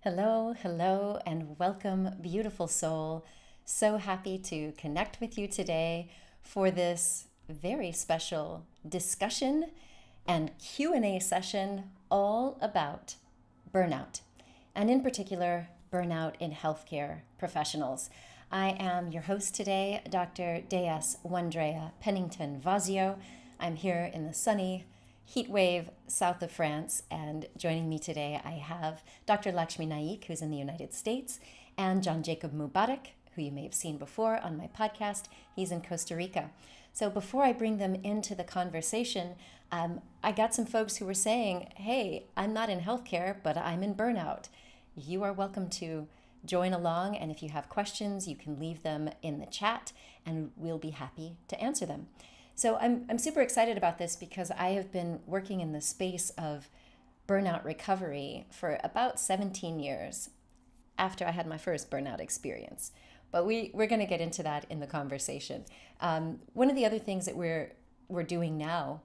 Hello, hello, and welcome, beautiful soul. So happy to connect with you today for this very special discussion and Q&A session all about burnout, and in particular, burnout in healthcare professionals. I am your host today, Dr. Deas Wandrea Pennington Wasio. I'm here in the sunny heat wave south of France, and joining me today I have Dr. Laxmi Naik, who's in the United States, and Jacob Mubarak, who you may have seen before on my podcast. He's in Costa Rica. So before I bring them into the conversation, I got some folks who were saying, hey, I'm not in healthcare, but I'm in burnout. You are welcome to join along, and if you have questions, you can leave them in the chat, and we'll be happy to answer them. So I'm super excited about this because I have been working in the space of burnout recovery for about 17 years after I had my first burnout experience. But we're going to get into that in the conversation. One of the other things that we're doing now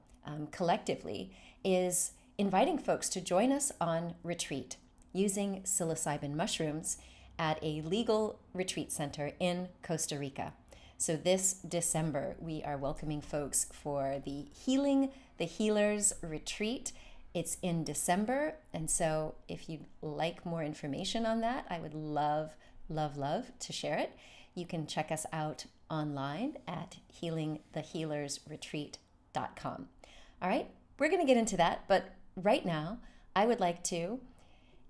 collectively is inviting folks to join us on retreat using psilocybin mushrooms at a legal retreat center in Costa Rica. So this December, we are welcoming folks for the Healing the Healers retreat. It's in December. And so if you'd like more information on that, I would love to share it. You can check us out online at healingthehealersretreat.com. All right, we're going to get into that. But right now, I would like to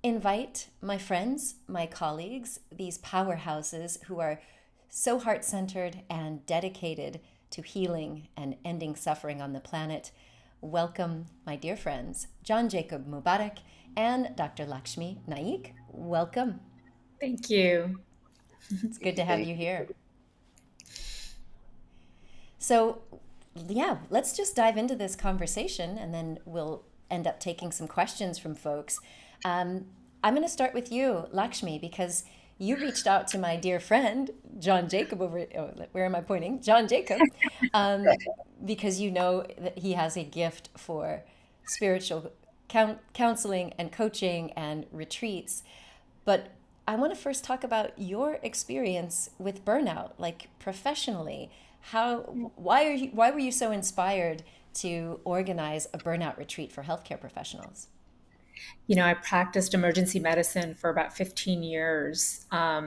invite my friends, my colleagues, these powerhouses who are so heart-centered and dedicated to healing and ending suffering on the planet. Welcome, my dear friends, Jacob Mubarak and Dr. Laxmi Naik. Welcome. Thank you. It's good to have you here. So, yeah, let's just dive into this conversation and then we'll end up taking some questions from folks. I'm going to start with you, Lakshmi, because you reached out to my dear friend, Jacob, where am I pointing? Jacob, because you know that he has a gift for spiritual counseling and coaching and retreats. But I want to first talk about your experience with burnout, like professionally. Why were you so inspired to organize a burnout retreat for healthcare professionals? I practiced emergency medicine for about 15 years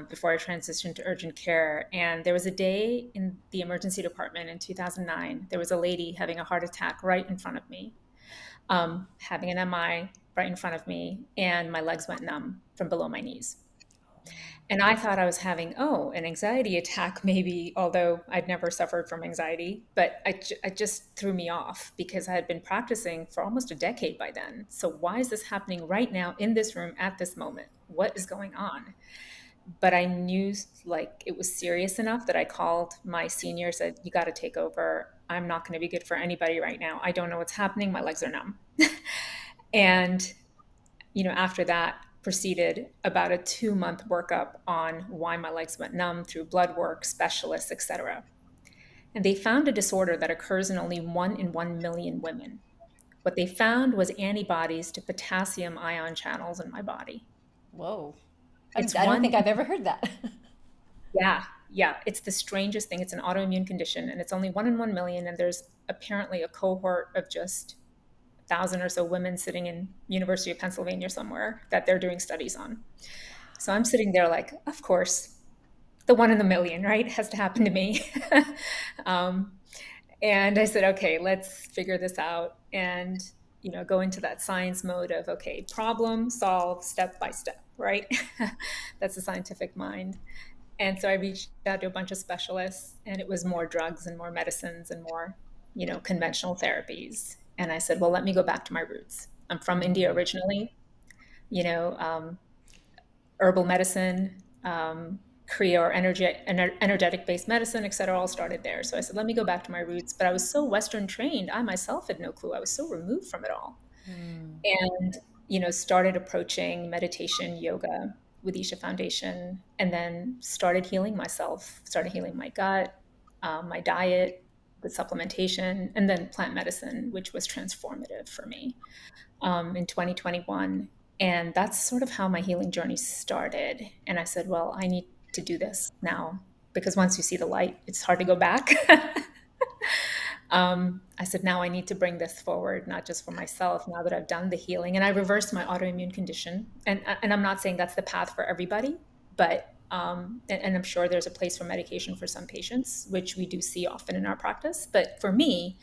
before I transitioned to urgent care. And there was a day in the emergency department in 2009, there was a lady having a heart attack right in front of me, having an MI right in front of me, and my legs went numb from below my knees. And I thought I was having, an anxiety attack, maybe, although I'd never suffered from anxiety. But it just threw me off because I had been practicing for almost a decade by then. So why is this happening right now in this room at this moment? What is going on? But I knew like it was serious enough that I called my senior, said, you got to take over. I'm not going to be good for anybody right now. I don't know what's happening. My legs are numb. And after that proceeded about a 2-month workup on why my legs went numb through blood work, specialists, etc. And they found a disorder that occurs in only 1 in 1 million women. What they found was antibodies to potassium ion channels in my body. Whoa. I It's don't one, think I've ever heard that. yeah, it's the strangest thing. It's an autoimmune condition, and it's only 1 in 1 million. And there's apparently a cohort of just 1,000 or so women sitting in University of Pennsylvania somewhere that they're doing studies on. So I'm sitting there like, of course, the 1 in the million, right, has to happen to me. um, and I said, okay, let's figure this out and go into that science mode of, okay, problem solve step by step, right? That's the scientific mind. And so I reached out to a bunch of specialists, and it was more drugs and more medicines and more conventional therapies. And I said, well, let me go back to my roots. I'm from India originally, you know, um, herbal medicine, Kriya or energetic based medicine, et cetera, all started there. So I said, let me go back to my roots. But I was so Western trained, I myself had no clue. I was so removed from it all. And, started approaching meditation, yoga with Isha Foundation, and then started healing myself, started healing my gut, my diet with supplementation, and then plant medicine, which was transformative for me. In 2021, And that's sort of how my healing journey started. And I said, well, I need to do this now, because once you see the light, it's hard to go back. I said, now I need to bring this forward, not just for myself, now that I've done the healing. And I reversed my autoimmune condition. And I'm not saying that's the path for everybody, but, and I'm sure there's a place for medication for some patients, which we do see often in our practice. But for me,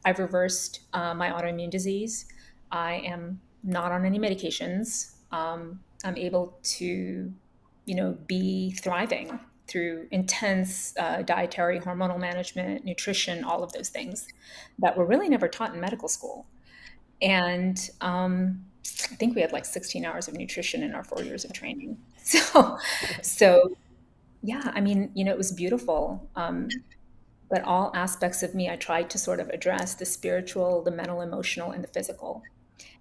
I've reversed my autoimmune disease. I am not on any medications. I'm able to, be thriving through intense dietary, hormonal management, nutrition, all of those things that were really never taught in medical school. And I think we had like 16 hours of nutrition in our 4 years of training. So yeah, I mean, it was beautiful. But all aspects of me, I tried to sort of address the spiritual, the mental, emotional, and the physical.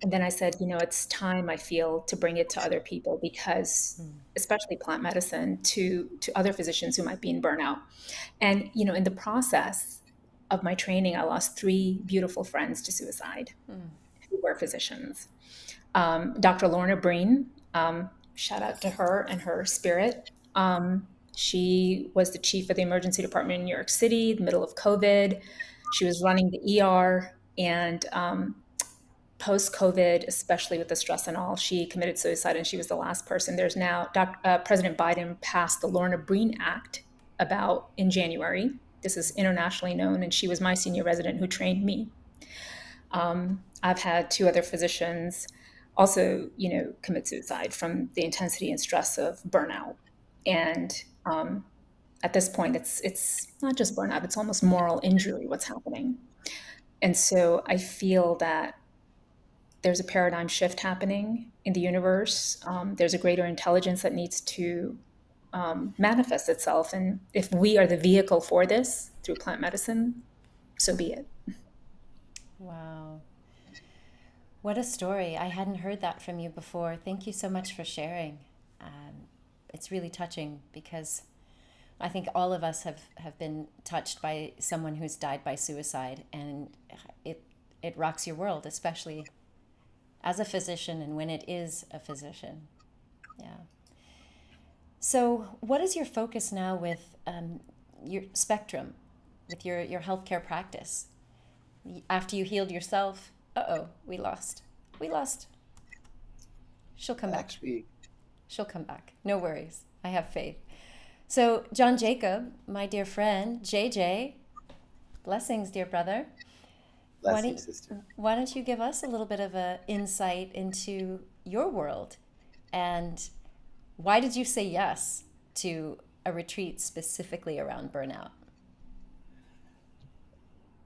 And then I said, it's time, I feel, to bring it to other people, because especially plant medicine, to other physicians who might be in burnout. And in the process of my training, I lost three beautiful friends to suicide who were physicians. Dr. Lorna Breen, shout out to her and her spirit. She was the chief of the emergency department in New York City, the middle of COVID. She was running the ER, and post COVID, especially with the stress and all, she committed suicide, and she was the last person. There's now President Biden passed the Lorna Breen Act about in January. This is internationally known, and she was my senior resident who trained me. I've had two other physicians also, commit suicide from the intensity and stress of burnout. And at this point, it's not just burnout; it's almost moral injury what's happening. And so I feel that there's a paradigm shift happening in the universe. There's a greater intelligence that needs to manifest itself. And if we are the vehicle for this through plant medicine, so be it. Wow. What a story. I hadn't heard that from you before. Thank you so much for sharing. It's really touching, because I think all of us have been touched by someone who's died by suicide, and it rocks your world, especially as a physician and when it is a physician. Yeah. So, what is your focus now with your spectrum, with your healthcare practice? After you healed yourself, we lost. We lost. She'll come back. Laxmi, She'll come back. No worries. I have faith. So, John Jacob, my dear friend, JJ, blessings, dear brother. Why blessing, don't, sister. why don't you give us a little bit of an insight into your world, and why did you say yes to a retreat specifically around burnout?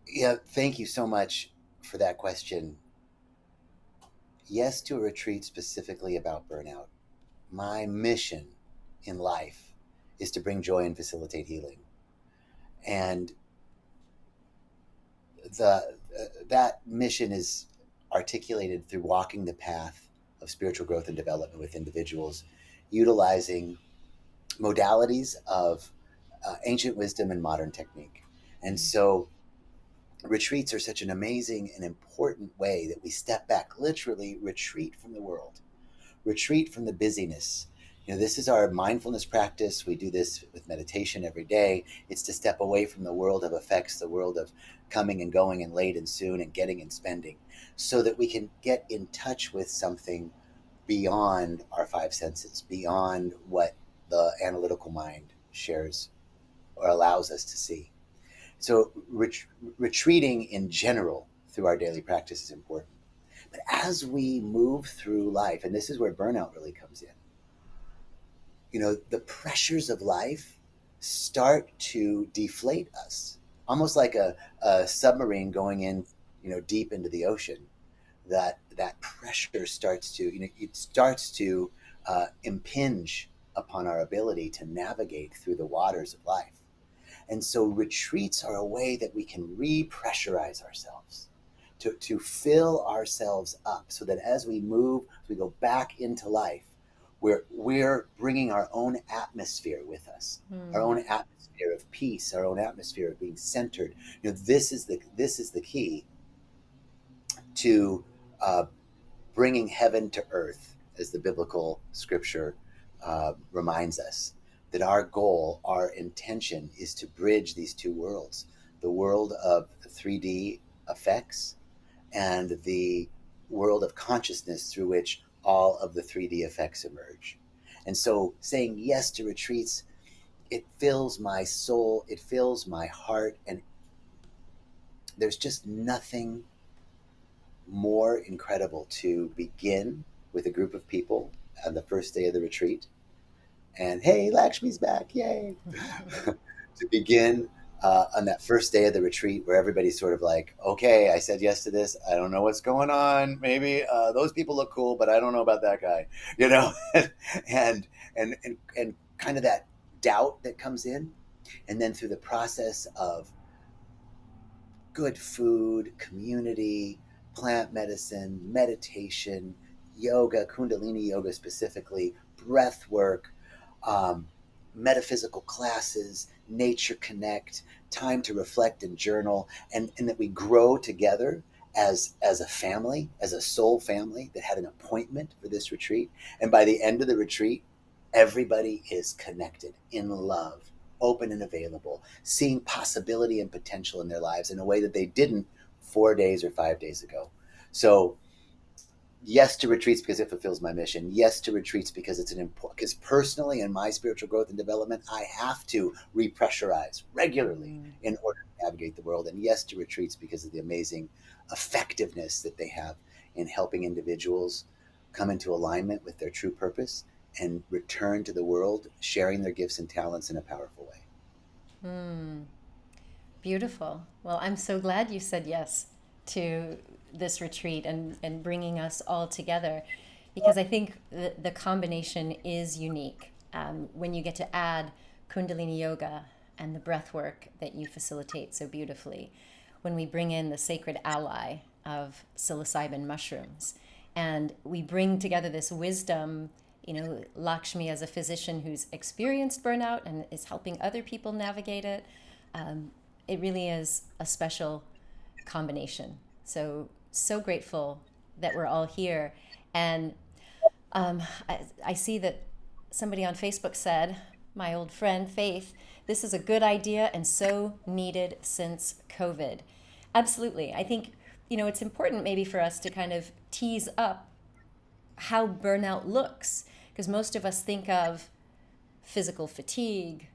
Yeah, thank you so much for that question. Yes, to a retreat specifically about burnout. My mission in life is to bring joy and facilitate healing. And the that mission is articulated through walking the path of spiritual growth and development with individuals, utilizing modalities of ancient wisdom and modern technique. And so retreats are such an amazing and important way that we step back, literally retreat from the world, retreat from the busyness. This is our mindfulness practice. We do this with meditation every day. It's to step away from the world of effects, the world of coming and going and late and soon and getting and spending, so that we can get in touch with something beyond our five senses, beyond what the analytical mind shares or allows us to see. So retreating in general through our daily practice is important. But as we move through life, and this is where burnout really comes in, the pressures of life start to deflate us, almost like a submarine going in, deep into the ocean. That pressure starts to, it starts to impinge upon our ability to navigate through the waters of life. And so retreats are a way that we can repressurize ourselves, to fill ourselves up, so that as we move, as we go back into life, we're bringing our own atmosphere with us, our own atmosphere of peace, our own atmosphere of being centered. This is the key to bringing heaven to earth, as the biblical scripture reminds us, that our goal, our intention is to bridge these two worlds, the world of 3D effects and the world of consciousness through which all of the 3D effects emerge. And so saying yes to retreats, it fills my soul, it fills my heart, and there's just nothing more incredible to begin with a group of people on the first day of the retreat. And hey, Lakshmi's back, yay! To begin on that first day of the retreat where everybody's sort of like, okay, I said yes to this. I don't know what's going on. Maybe those people look cool, but I don't know about that guy, you know, and kind of that doubt that comes in. And then through the process of good food, community, plant medicine, meditation, yoga, Kundalini yoga specifically, breath work, metaphysical classes, nature connect, time to reflect and journal, and that we grow together as a family, as a soul family that had an appointment for this retreat. And by the end of the retreat, everybody is connected, in love, open and available, seeing possibility and potential in their lives in a way that they didn't 4 days or 5 days ago. So yes to retreats because it fulfills my mission. Yes to retreats because it's an important, because personally in my spiritual growth and development, I have to repressurize regularly in order to navigate the world. And yes to retreats because of the amazing effectiveness that they have in helping individuals come into alignment with their true purpose and return to the world, sharing their gifts and talents in a powerful way. Beautiful. Well, I'm so glad you said yes to this retreat and bringing us all together, because I think the combination is unique. When you get to add Kundalini yoga and the breath work that you facilitate so beautifully, when we bring in the sacred ally of psilocybin mushrooms, and we bring together this wisdom, you know, Lakshmi as a physician who's experienced burnout and is helping other people navigate it, it really is a special combination. So grateful that we're all here. And I see that somebody on Facebook said, my old friend Faith, this is a good idea and so needed since COVID. Absolutely. I think, you know, it's important maybe for us to kind of tease up how burnout looks, because most of us think of physical fatigue,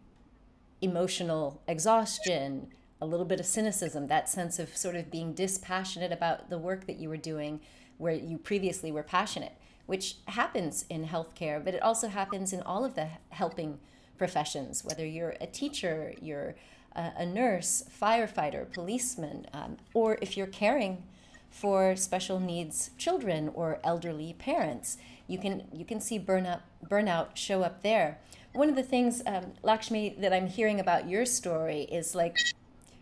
emotional exhaustion, a little bit of cynicism, that sense of sort of being dispassionate about the work that you were doing where you previously were passionate, which happens in healthcare, but it also happens in all of the helping professions, whether you're a teacher, you're a nurse, firefighter, policeman, or if you're caring for special needs children or elderly parents, you can see burnout show up there. One of the things, Lakshmi, that I'm hearing about your story is like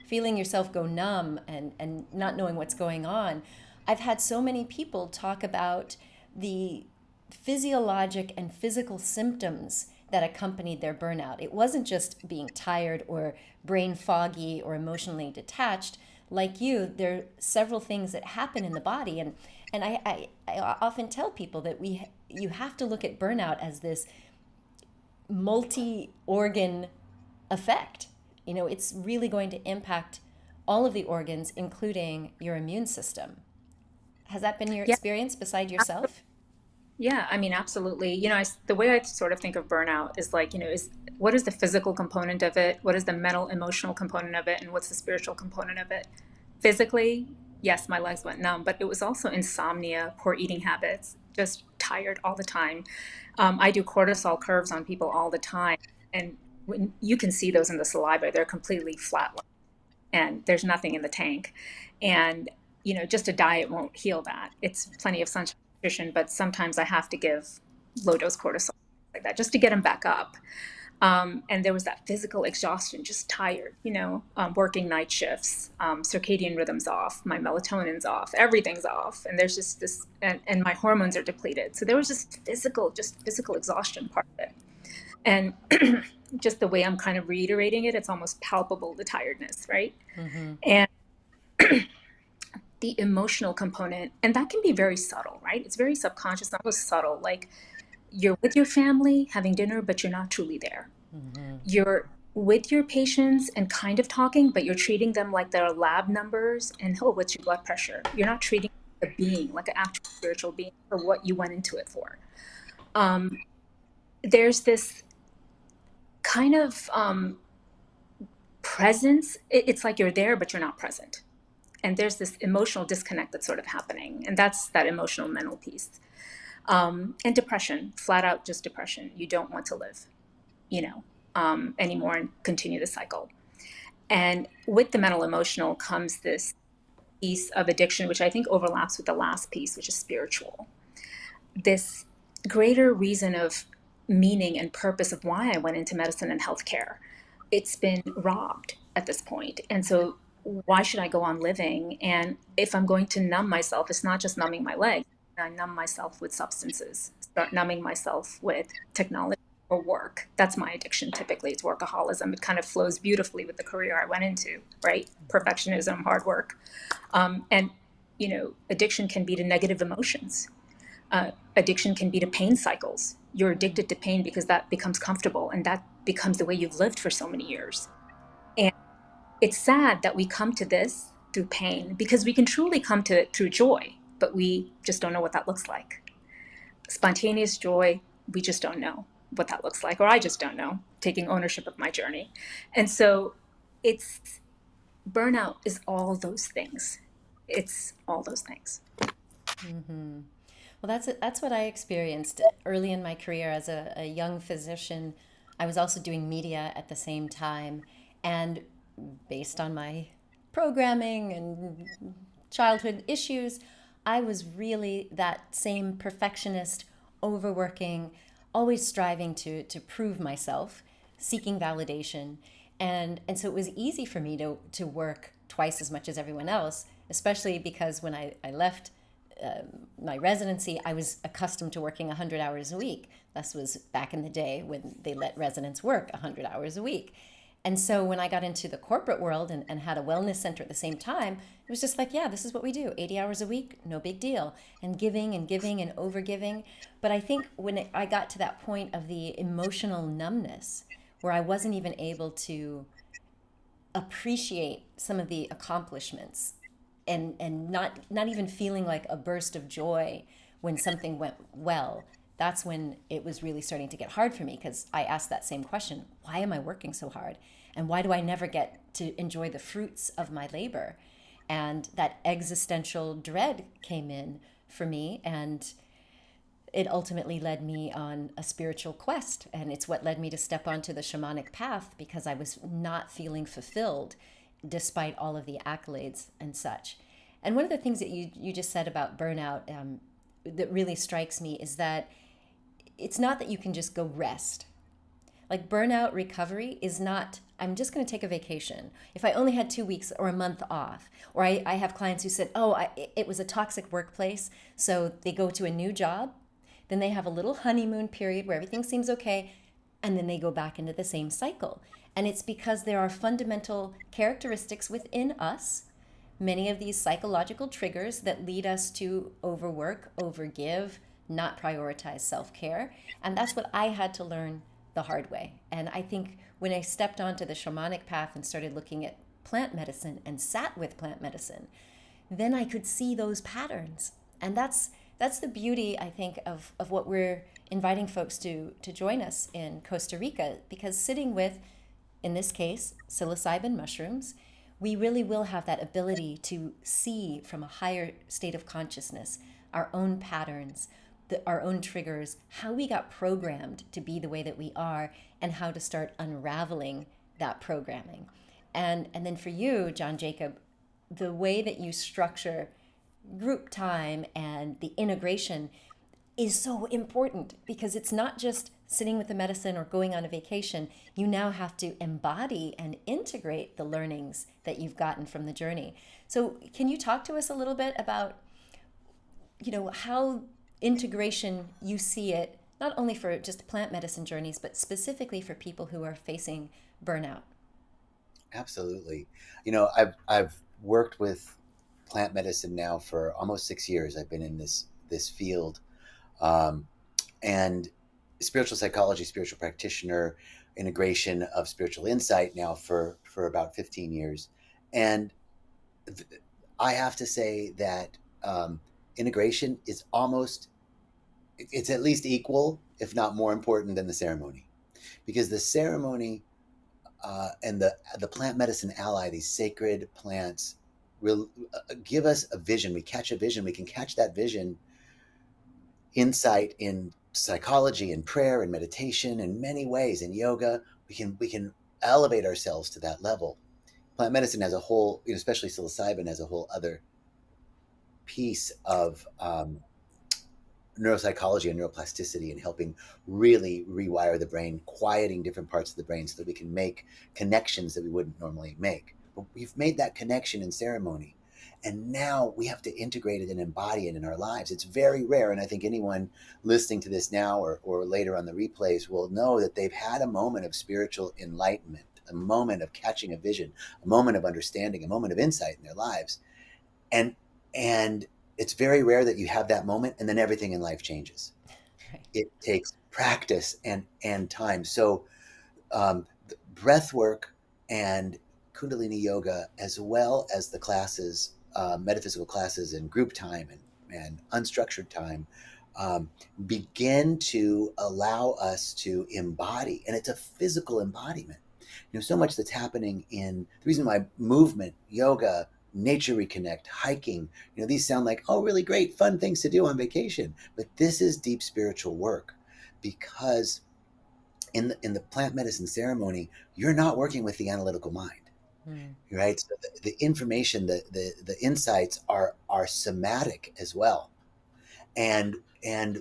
feeling yourself go numb and not knowing what's going on. I've had so many people talk about the physiologic and physical symptoms that accompanied their burnout. It wasn't just being tired or brain foggy or emotionally detached. Like you, there are several things that happen in the body. And I often tell people that you have to look at burnout as this multi-organ effect. You know, it's really going to impact all of the organs, including your immune system. Has that been your Yeah, experience beside yourself? yeah. I mean, absolutely. You know, the way I sort of think of burnout is like, you know, is what is the physical component of it? What is the mental, emotional component of it? And what's the spiritual component of it? Physically, yes, my legs went numb, but it was also insomnia, poor eating habits, just tired all the time. I do cortisol curves on people all the time. And when you can see those in the saliva, they're completely flat and there's nothing in the tank. And, you know, just a diet won't heal that. It's plenty of sunshine nutrition, but sometimes I have to give low dose cortisol like that just to get them back up. And there was that physical exhaustion, just tired, you know, working night shifts, circadian rhythms off, my melatonin's off, everything's off. And there's just this, and my hormones are depleted. So there was just physical exhaustion part of it. And just the way I'm kind of reiterating it, it's almost palpable, the tiredness, right? Mm-hmm. And the emotional component, and that can be very subtle, right? It's very subconscious, not so subtle. Like you're with your family having dinner, but you're not truly there. You're with your patients and kind of talking, but you're treating them like they're lab numbers and, oh, what's your blood pressure? You're not treating a being, like an actual spiritual being, for what you went into it for. There's this kind of presence. It's like you're there, but you're not present. And there's this emotional disconnect that's sort of happening. And that's that emotional mental piece. And depression, flat out just depression. You don't want to live, anymore and continue the cycle. And with the mental emotional comes this piece of addiction, which I think overlaps with the last piece, which is spiritual. This greater reason of meaning and purpose of why I went into medicine and healthcare. It's been robbed at this point. And so why should I go on living? And if I'm going to numb myself, it's not just numbing my legs. I numb myself with substances, start numbing myself with technology or work. That's my addiction typically. It's workaholism. It kind of flows beautifully with the career I went into, right? Perfectionism, hard work. And, addiction can be to negative emotions. Addiction can be to pain cycles. You're addicted to pain because that becomes comfortable and that becomes the way you've lived for so many years. And it's sad that we come to this through pain because we can truly come to it through joy, but we just don't know what that looks like. Spontaneous joy, we just don't know what that looks like, or I just don't know, taking ownership of my journey. And so burnout is all those things. It's all those things. Well, that's what I experienced early in my career as a young physician. I was also doing media at the same time, and based on my programming and childhood issues, I was really that same perfectionist, overworking, always striving to prove myself, seeking validation. And so it was easy for me to work twice as much as everyone else, especially because when I left my residency, I was accustomed to working 100 hours a week. This was back in the day when they let residents work 100 hours a week. And so when I got into the corporate world and had a wellness center at the same time, it was just like, yeah, this is what we do. 80 hours a week, no big deal. And giving and over giving. But I think when I got to that point of the emotional numbness, where I wasn't even able to appreciate some of the accomplishments and not even feeling like a burst of joy when something went well, that's when it was really starting to get hard for me, because I asked that same question: why am I working so hard, and why do I never get to enjoy the fruits of my labor? And that existential dread came in for me, and it ultimately led me on a spiritual quest. And it's what led me to step onto the shamanic path, because I was not feeling fulfilled despite all of the accolades and such. And one of the things that you just said about burnout, that really strikes me, is that it's not that you can just go rest. Like, burnout recovery is not, I'm just going to take a vacation. If I only had 2 weeks or a month off, or I have clients who said, it was a toxic workplace, so they go to a new job, then they have a little honeymoon period where everything seems okay, and then they go back into the same cycle. And it's because there are fundamental characteristics within us, many of these psychological triggers that lead us to overwork, overgive, not prioritize self-care. And that's what I had to learn the hard way. And I think when I stepped onto the shamanic path and started looking at plant medicine and sat with plant medicine, then I could see those patterns. And that's the beauty, I think, of what we're inviting folks to join us in Costa Rica, because sitting with, in this case, psilocybin mushrooms, we really will have that ability to see from a higher state of consciousness our own patterns, our own triggers, how we got programmed to be the way that we are, and how to start unraveling that programming. And then for you, John Jacob, the way that you structure group time and the integration is so important, because it's not just sitting with the medicine or going on a vacation. You now have to embody and integrate the learnings that you've gotten from the journey. So can you talk to us a little bit about, how integration, you see it, not only for just plant medicine journeys, but specifically for people who are facing burnout? Absolutely. I've worked with plant medicine now for almost 6 years. I've been in this field, um, and spiritual psychology, spiritual practitioner, integration of spiritual insight now for about 15 years. And I have to say that integration is almost, it's at least equal, if not more important than the ceremony, because the ceremony and the plant medicine ally, these sacred plants, will give us a vision. We catch a vision. We can catch that vision, insight in psychology and prayer and meditation in many ways. In yoga, we can elevate ourselves to that level. Plant medicine as a whole, especially psilocybin, as a whole other piece of neuropsychology and neuroplasticity, and helping really rewire the brain, quieting different parts of the brain so that we can make connections that we wouldn't normally make. But we've made that connection in ceremony, and now we have to integrate it and embody it in our lives. It's very rare, and I think anyone listening to this now or later on the replays will know that they've had a moment of spiritual enlightenment, a moment of catching a vision, a moment of understanding, a moment of insight in their lives. And and it's very rare that you have that moment and then everything in life changes. Right. It takes practice and time. So breath work and kundalini yoga, as well as the classes, metaphysical classes and group time and unstructured time, begin to allow us to embody, and it's a physical embodiment. So much that's happening in the reason why movement, yoga, nature reconnect, hiking, these sound like, oh, really great, fun things to do on vacation. But this is deep spiritual work, because in the plant medicine ceremony, you're not working with the analytical mind, Mm. right? So the information, the insights are somatic as well, and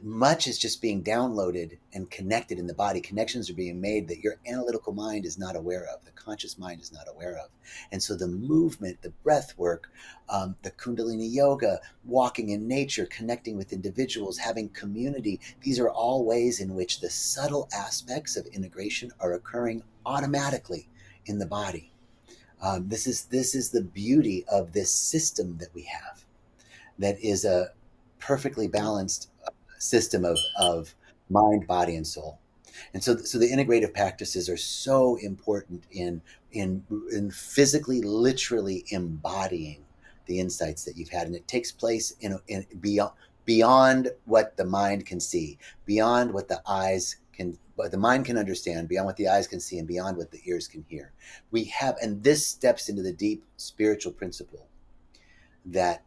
much is just being downloaded and connected in the body. Connections are being made that your analytical mind is not aware of, the conscious mind is not aware of. And so the movement, the breath work, the kundalini yoga, walking in nature, connecting with individuals, having community, these are all ways in which the subtle aspects of integration are occurring automatically in the body. This is the beauty of this system that we have, that is a perfectly balanced system of mind, body, and soul. And so the integrative practices are so important in physically, literally embodying the insights that you've had. And it takes place in beyond what the mind can see, beyond what the eyes can, what the mind can understand, beyond what the eyes can see, and beyond what the ears can hear. And this steps into the deep spiritual principle that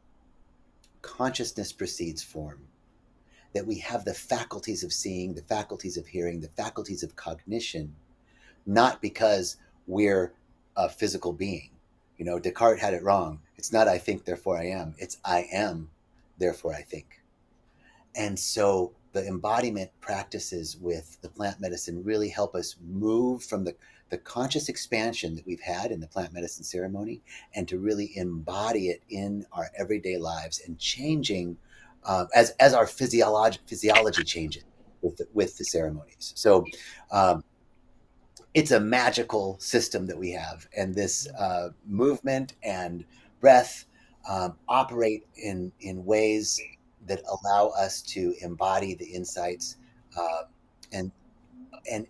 consciousness precedes form, that we have the faculties of seeing, the faculties of hearing, the faculties of cognition, not because we're a physical being. Descartes had it wrong. It's not I think, therefore I am. It's I am, therefore I think. And so the embodiment practices with the plant medicine really help us move from the conscious expansion that we've had in the plant medicine ceremony, and to really embody it in our everyday lives, and changing as our physiology changes with the ceremonies. So it's a magical system that we have, and this movement and breath operate in ways that allow us to embody the insights, uh, and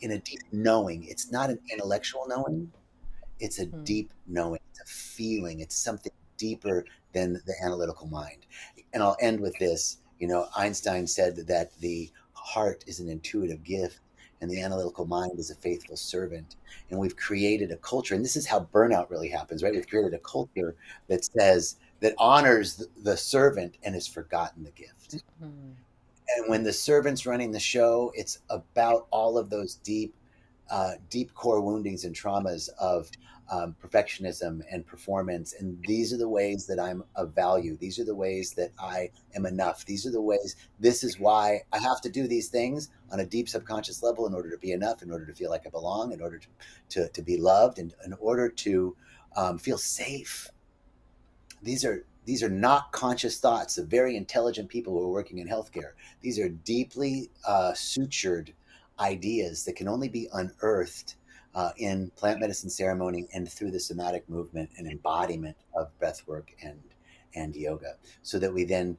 in a deep knowing. It's not an intellectual knowing, it's a Mm. deep knowing, it's a feeling, it's something deeper than the analytical mind. And I'll end with this. Einstein said that the heart is an intuitive gift and the analytical mind is a faithful servant. And we've created a culture, and this is how burnout really happens, right? We've created a culture that honors the servant and has forgotten the gift. Mm. And when the servant's running the show, it's about all of those deep core woundings and traumas of perfectionism and performance. And these are the ways that I'm of value. These are the ways that I am enough. These are the ways. This is why I have to do these things on a deep subconscious level in order to be enough, in order to feel like I belong, in order to be loved, and in order to feel safe. These are not conscious thoughts of very intelligent people who are working in healthcare. These are deeply sutured ideas that can only be unearthed in plant medicine ceremony and through the somatic movement and embodiment of breath work and yoga, so that we then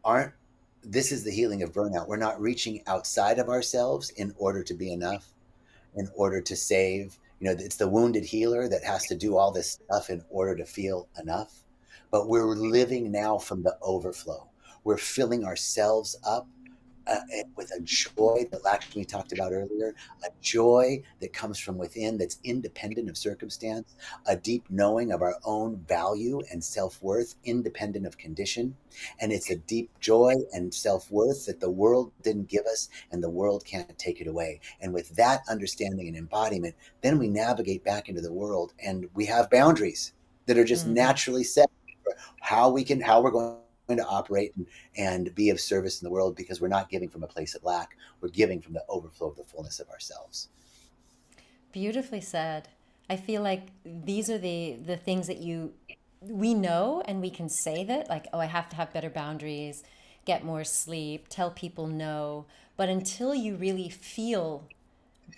aren't, this is the healing of burnout. We're not reaching outside of ourselves in order to be enough, in order to save. It's the wounded healer that has to do all this stuff in order to feel enough. But we're living now from the overflow. We're filling ourselves up with a joy that Lakshmi talked about earlier, a joy that comes from within, that's independent of circumstance, a deep knowing of our own value and self-worth, independent of condition. And it's a deep joy and self-worth that the world didn't give us and the world can't take it away. And with that understanding and embodiment, then we navigate back into the world, and we have boundaries that are just naturally set for how we're going to operate and be of service in the world, because we're not giving from a place of lack. We're giving from the overflow of the fullness of ourselves. Beautifully said. I feel like these are the things that we know, and we can say that, like, oh, I have to have better boundaries, get more sleep, tell people no. But until you really feel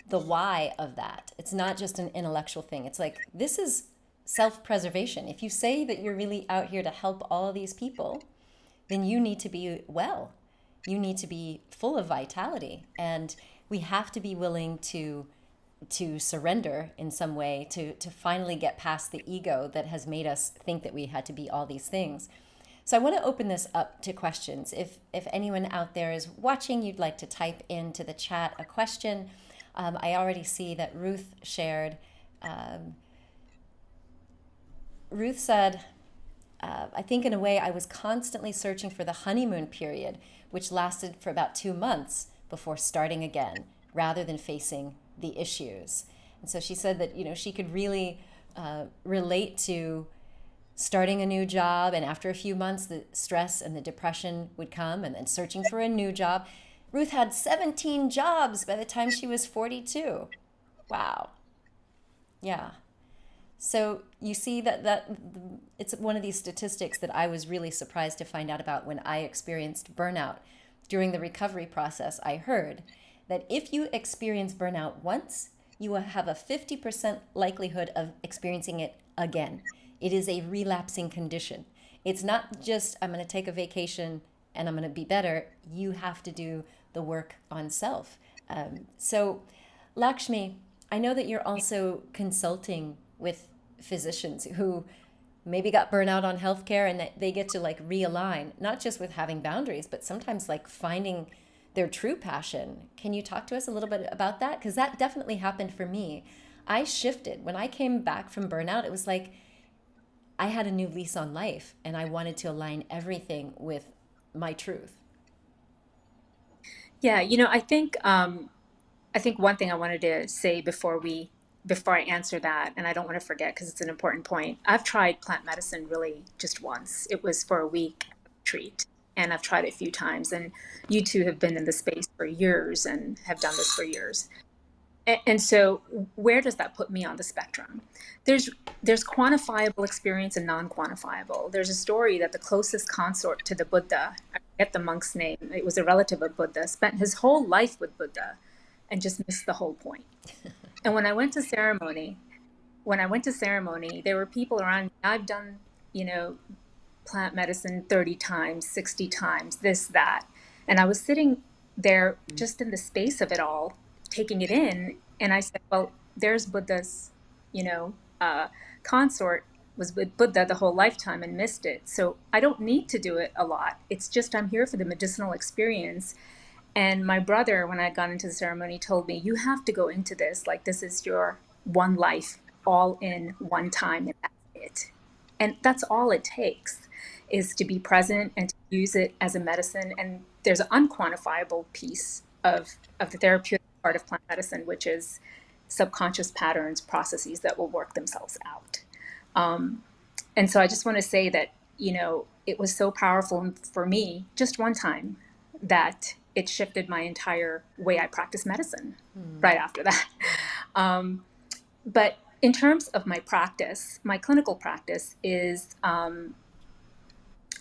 the why of that, it's not just an intellectual thing. It's like, this is self-preservation. If you say that you're really out here to help all of these people, then you need to be well. You need to be full of vitality. And we have to be willing to surrender in some way, to finally get past the ego that has made us think that we had to be all these things. So I want to open this up to questions. If anyone out there is watching, you'd like to type into the chat a question. I already see that Ruth shared. Ruth said, I think in a way I was constantly searching for the honeymoon period, which lasted for about 2 months before starting again, rather than facing the issues. And so she said that, she could really relate to starting a new job, and after a few months, the stress and the depression would come, and then searching for a new job. Ruth had 17 jobs by the time she was 42. Wow. Yeah. So you see that it's one of these statistics that I was really surprised to find out about when I experienced burnout. During the recovery process, I heard that if you experience burnout once, you will have a 50% likelihood of experiencing it again. It is a relapsing condition. It's not just, I'm going to take a vacation and I'm going to be better. You have to do the work on self. So, Lakshmi, I know that you're also consulting with physicians who maybe got burnout on healthcare, and that they get to like realign, not just with having boundaries, but sometimes like finding their true passion. Can you talk to us a little bit about that? Because that definitely happened for me. I shifted. When I came back from burnout, it was like I had a new lease on life, and I wanted to align everything with my truth. Yeah, I think one thing I wanted to say before I answer that, and I don't want to forget because it's an important point. I've tried plant medicine really just once. It was for a week treat, and I've tried it a few times. And you two have been in the space for years and have done this for years. And so, where does that put me on the spectrum? There's quantifiable experience and non-quantifiable. There's a story that the closest consort to the Buddha, I forget the monk's name, it was a relative of Buddha, spent his whole life with Buddha and just missed the whole point. And when I went to ceremony, there were people around me. I've done, plant medicine 30 times, 60 times, this, that. And I was sitting there just in the space of it all, taking it in. And I said, well, there's Buddha's, you know, consort was with Buddha the whole lifetime and missed it. So I don't need to do it a lot. It's just I'm here for the medicinal experience. And my brother, when I got into the ceremony, told me, you have to go into this like this is your one life, all in one time, and that's it. And that's all it takes, is to be present and to use it as a medicine. And there's an unquantifiable piece of the therapeutic part of plant medicine, which is subconscious patterns, processes that will work themselves out. And so I just want to say that, it was so powerful for me just one time that it shifted my entire way I practice medicine right after that. But in terms of my practice, my clinical practice is a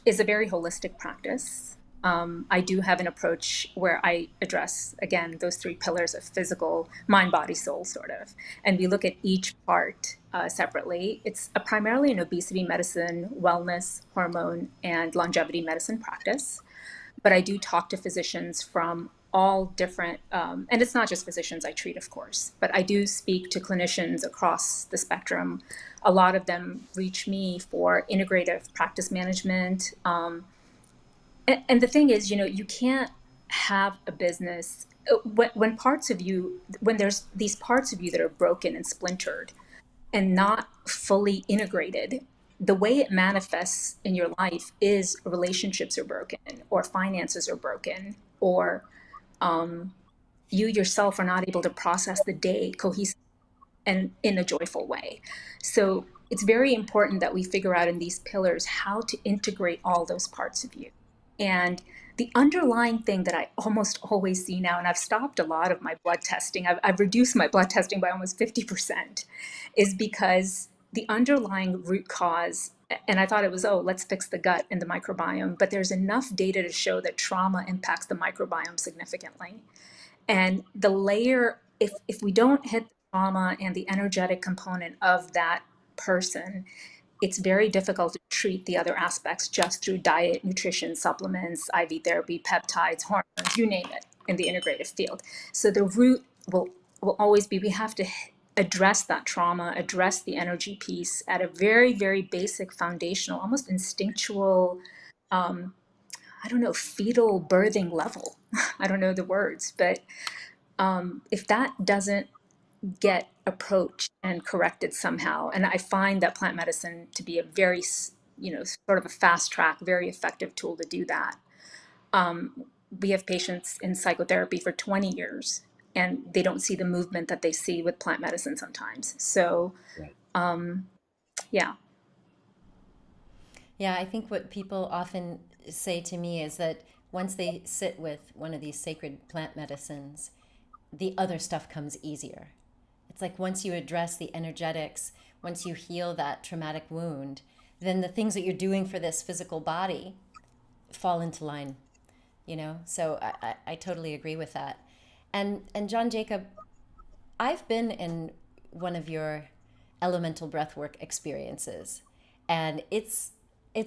very holistic practice. I do have an approach where I address, again, those three pillars of physical, mind, body, soul, sort of. And we look at each part separately. It's primarily an obesity medicine, wellness, hormone, and longevity medicine practice. But I do talk to physicians from all different, and it's not just physicians I treat, of course, but I do speak to clinicians across the spectrum. A lot of them reach me for integrative practice management. And the thing is, you can't have a business when parts of you, when there's these parts of you that are broken and splintered and not fully integrated. The way it manifests in your life is relationships are broken, or finances are broken, or you yourself are not able to process the day cohesively and in a joyful way. So it's very important that we figure out in these pillars how to integrate all those parts of you. And the underlying thing that I almost always see now, and I've stopped a lot of my blood testing, I've reduced my blood testing by almost 50%, is because the underlying root cause, and I thought it was, oh, let's fix the gut and the microbiome, but there's enough data to show that trauma impacts the microbiome significantly. And the layer, if we don't hit the trauma and the energetic component of that person, it's very difficult to treat the other aspects just through diet, nutrition, supplements, IV therapy, peptides, hormones, you name it, in the integrative field. So the root will always be, we have to address that trauma, address the energy piece at a very, very basic, foundational, almost instinctual, I don't know, fetal birthing level. I don't know the words, but if that doesn't get approached and corrected somehow, and I find that plant medicine to be a very, sort of a fast track, very effective tool to do that. We have patients in psychotherapy for 20 years and they don't see the movement that they see with plant medicine sometimes. So, Right. yeah. Yeah, I think what people often say to me is that once they sit with one of these sacred plant medicines, the other stuff comes easier. It's like once you address the energetics, once you heal that traumatic wound, then the things that you're doing for this physical body fall into line, you know? So I totally agree with that. And John Jacob, I've been in one of your elemental breathwork experiences, and it's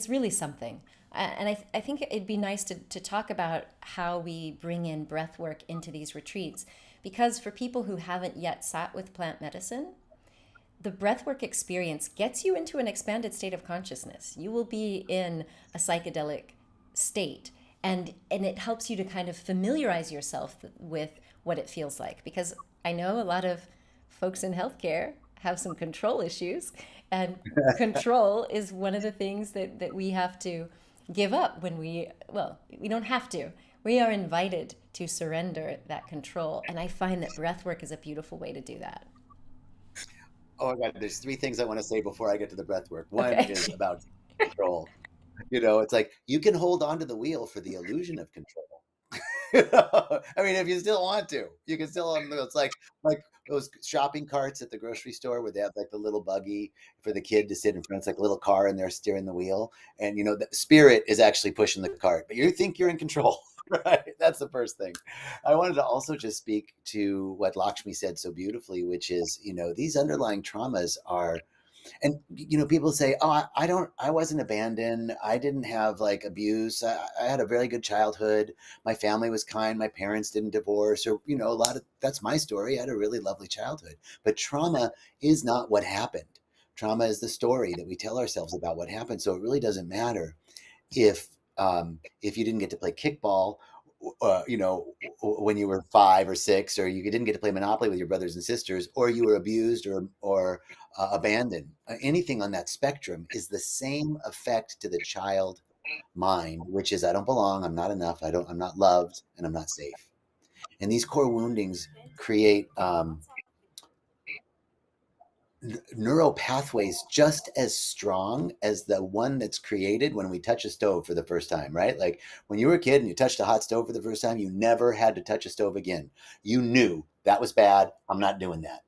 really something. And I think it'd be nice to talk about how we bring in breathwork into these retreats, because for people who haven't yet sat with plant medicine, the breathwork experience gets you into an expanded state of consciousness. You will be in a psychedelic state, and it helps you to kind of familiarize yourself with what it feels like, because I know a lot of folks in healthcare have some control issues, and control is one of the things that we have to give up when we don't have to. We are invited to surrender that control. And I find that breath work is a beautiful way to do that. Oh my God, there's three things I want to say before I get to the breath work. One Okay. is about control. It's like you can hold on to the wheel for the illusion of control. I mean, if you still want to, you can still. It's like those shopping carts at the grocery store where they have like the little buggy for the kid to sit in front. It's like a little car, and they're steering the wheel, and the spirit is actually pushing the cart, but you think you're in control. Right? That's the first thing. I wanted to also just speak to what Lakshmi said so beautifully, which is, these underlying traumas are, and people say, oh, I wasn't abandoned, I didn't have like abuse, I had a very good childhood, my family was kind, my parents didn't divorce, or a lot of that's my story. I had a really lovely childhood. But trauma is not what happened. Trauma is the story that we tell ourselves about what happened. So it really doesn't matter if you didn't get to play kickball, when you were 5 or 6, or you didn't get to play Monopoly with your brothers and sisters, or you were abused or abandoned. Anything on that spectrum is the same effect to the child mind, which is, I don't belong, I'm not enough, I'm not loved, and I'm not safe. And these core woundings create neural pathways just as strong as the one that's created when we touch a stove for the first time, right? Like when you were a kid and you touched a hot stove for the first time, you never had to touch a stove again. You knew that was bad. I'm not doing that.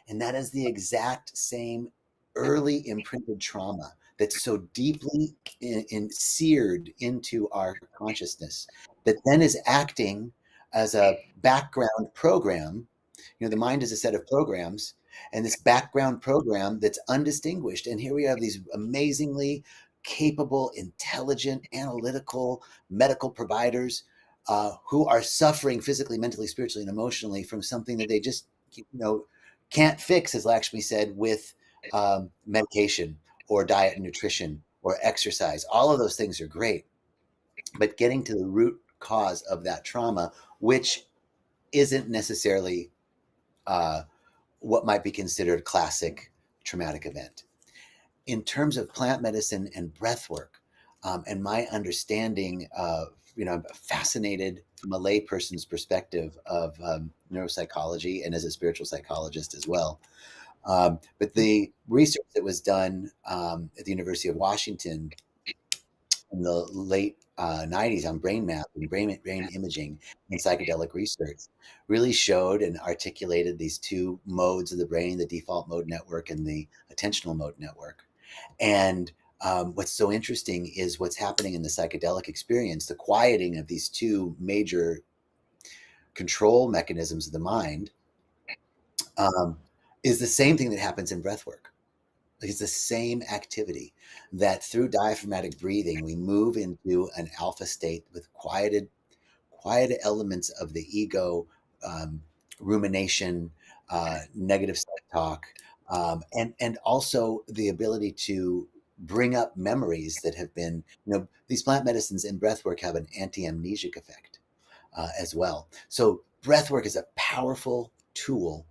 And that is the exact same early imprinted trauma that's so deeply seared into our consciousness that then is acting as a background program. The mind is a set of programs, and this background program that's undistinguished. And here we have these amazingly capable, intelligent, analytical medical providers who are suffering physically, mentally, spiritually, and emotionally from something that they just, can't fix, as Lakshmi said, with medication or diet and nutrition or exercise. All of those things are great, but getting to the root cause of that trauma, which isn't necessarily what might be considered classic traumatic event. In terms of plant medicine and breath work, and my understanding of, I'm fascinated from a layperson's perspective of neuropsychology and as a spiritual psychologist as well. But the research that was done at the University of Washington in the late 90s on brain mapping, brain imaging, and psychedelic research really showed and articulated these two modes of the brain, the default mode network and the attentional mode network. And what's so interesting is what's happening in the psychedelic experience, the quieting of these two major control mechanisms of the mind, is the same thing that happens in breath work. It's the same activity that through diaphragmatic breathing, we move into an alpha state with quieted elements of the ego, rumination, negative self-talk, and also the ability to bring up memories that have been, these plant medicines and breath work have an anti-amnesic effect as well. So breath work is a powerful tool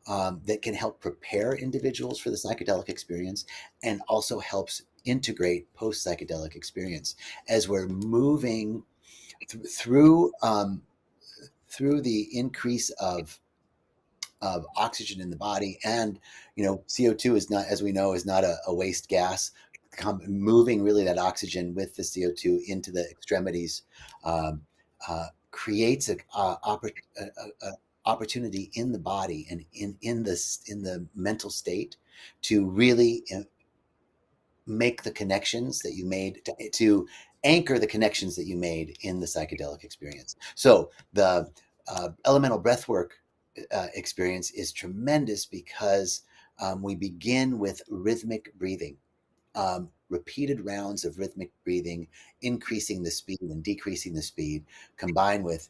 that can help prepare individuals for the psychedelic experience and also helps integrate post-psychedelic experience as we're moving through through the increase of oxygen in the body. And CO2 is not, as we know, is not a waste gas. Moving really that oxygen with the CO2 into the extremities creates a opportunity in the body and in the mental state to really make the connections that you made, to anchor the connections that you made in the psychedelic experience. So the elemental breathwork experience is tremendous because we begin with rhythmic breathing, repeated rounds of rhythmic breathing, increasing the speed and decreasing the speed, combined with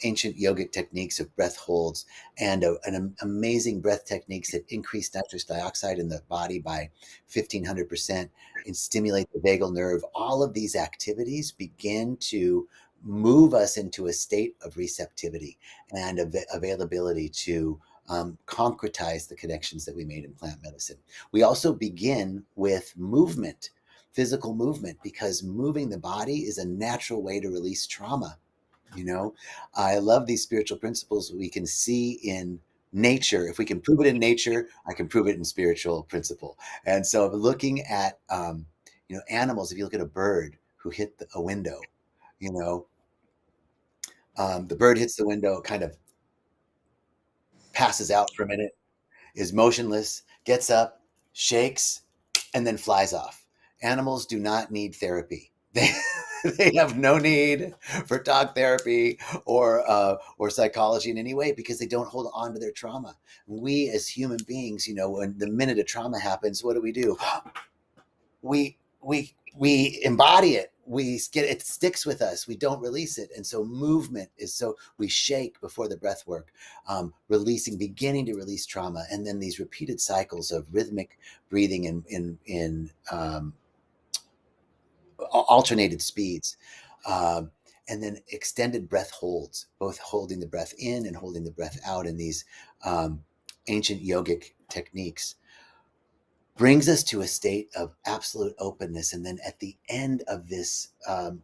ancient yogic techniques of breath holds and an amazing breath techniques that increase nitrous dioxide in the body by 1,500% and stimulate the vagal nerve. All of these activities begin to move us into a state of receptivity and availability to concretize the connections that we made in plant medicine. We also begin with movement, physical movement, because moving the body is a natural way to release trauma. I love these spiritual principles we can see in nature. If we can prove it in nature, I can prove it in spiritual principle. And so looking at, animals, if you look at a bird who hit a window, the bird hits the window, kind of passes out for a minute, is motionless, gets up, shakes, and then flies off. Animals do not need therapy. They have no need for talk therapy or psychology in any way because they don't hold on to their trauma. We as human beings, when the minute a trauma happens, what do? We embody it. We get it, sticks with us. We don't release it. And so movement is, so we shake before the breath work, beginning to release trauma. And then these repeated cycles of rhythmic breathing in alternated speeds. And then extended breath holds, both holding the breath in and holding the breath out in these ancient yogic techniques, brings us to a state of absolute openness. And then at the end of this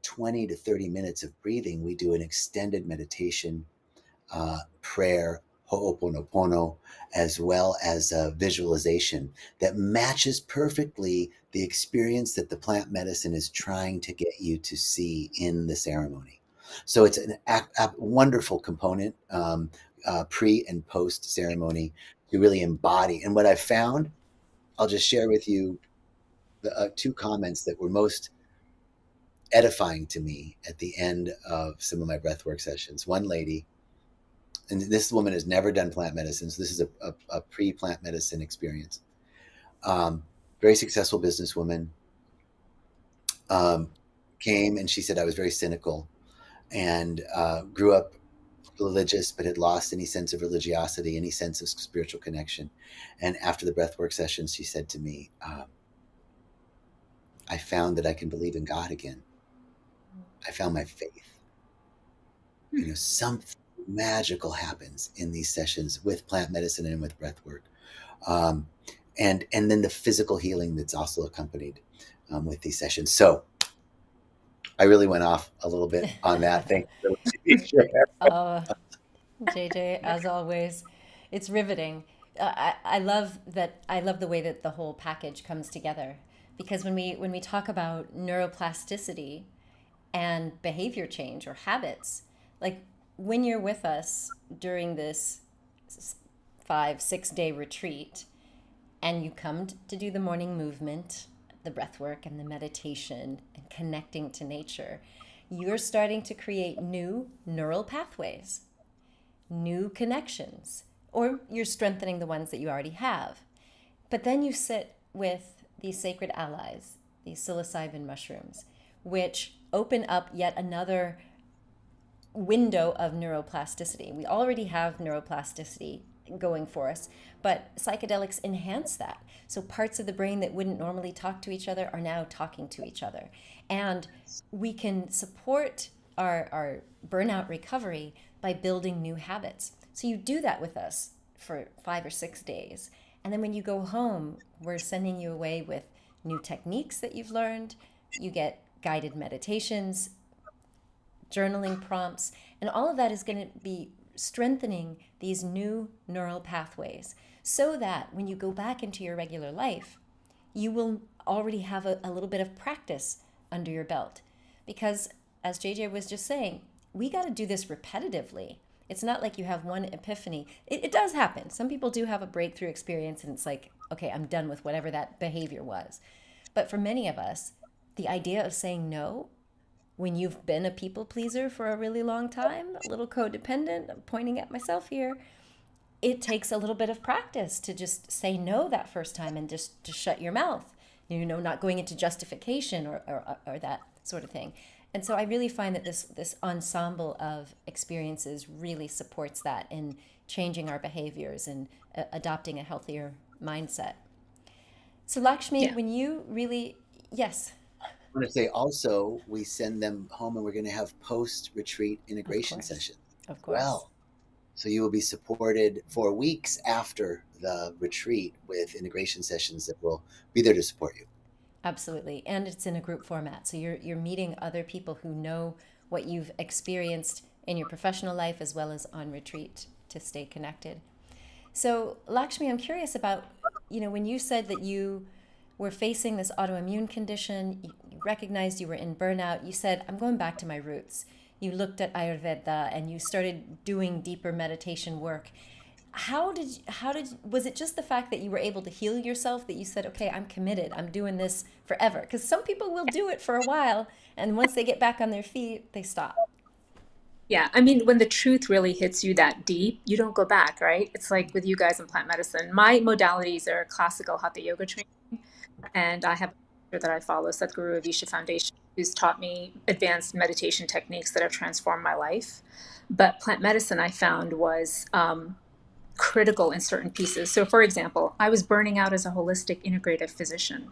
20 to 30 minutes of breathing, we do an extended meditation, prayer, ho'oponopono, as well as a visualization that matches perfectly the experience that the plant medicine is trying to get you to see in the ceremony. So it's a wonderful component, pre and post ceremony, to really embody. And what I've found, I'll just share with you the two comments that were most edifying to me at the end of some of my breathwork sessions. One lady, and this woman has never done plant medicine, so this is a pre-plant medicine experience. Very successful businesswoman, came and she said I was very cynical and grew up religious, but had lost any sense of religiosity, any sense of spiritual connection. And after the breathwork sessions, she said to me, I found that I can believe in God again. I found my faith. You know, something magical happens in these sessions with plant medicine and with breathwork. And then the physical healing that's also accompanied with these sessions. So I really went off a little bit on that. Thank you. Oh, JJ, as always, it's riveting. I love that. I love the way that the whole package comes together, because when we talk about neuroplasticity and behavior change or habits, like when you're with us during this 5, 6 day retreat, and you come to do the morning movement, the breath work, and the meditation, and connecting to nature, you're starting to create new neural pathways, new connections, or you're strengthening the ones that you already have. But then you sit with these sacred allies, these psilocybin mushrooms, which open up yet another window of neuroplasticity. We already have neuroplasticity going for us, but psychedelics enhance that. So parts of the brain that wouldn't normally talk to each other are now talking to each other. And we can support our burnout recovery by building new habits. So you do that with us for 5 or 6 days. And then when you go home, we're sending you away with new techniques that you've learned. You get guided meditations, journaling prompts, and all of that is going to be strengthening these new neural pathways so that when you go back into your regular life, you will already have a little bit of practice under your belt. Because as JJ was just saying, we got to do this repetitively. It's not like you have one epiphany. It does happen. Some people do have a breakthrough experience and it's like, okay, I'm done with whatever that behavior was. But for many of us, the idea of saying no when you've been a people pleaser for a really long time, a little codependent, I'm pointing at myself here, it takes a little bit of practice to just say no that first time and just to shut your mouth, not going into justification or that sort of thing. And so I really find that this ensemble of experiences really supports that in changing our behaviors and adopting a healthier mindset. So Lakshmi, Yeah. when you really, yes, I want to say also, we send them home and we're going to have post-retreat of integration course, sessions of as course. well. So you will be supported for weeks after the retreat with integration sessions that will be there to support you. Absolutely. And it's in a group format. So you're meeting other people who know what you've experienced in your professional life as well as on retreat to stay connected. So Lakshmi, I'm curious about, when you said that you were facing this autoimmune condition, you recognized you were in burnout, you said, I'm going back to my roots. You looked at Ayurveda and you started doing deeper meditation work. How did was it just the fact that you were able to heal yourself that you said, okay, I'm committed, I'm doing this forever? Because some people will do it for a while and once they get back on their feet they stop. Yeah, I mean, when the truth really hits you that deep, you don't go back, right? It's like with you guys in plant medicine. My modalities are classical hatha yoga training, and I have a teacher that I follow, Sadhguru Avisha Foundation, who's taught me advanced meditation techniques that have transformed my life. But plant medicine, I found, was critical in certain pieces. So, for example, I was burning out as a holistic integrative physician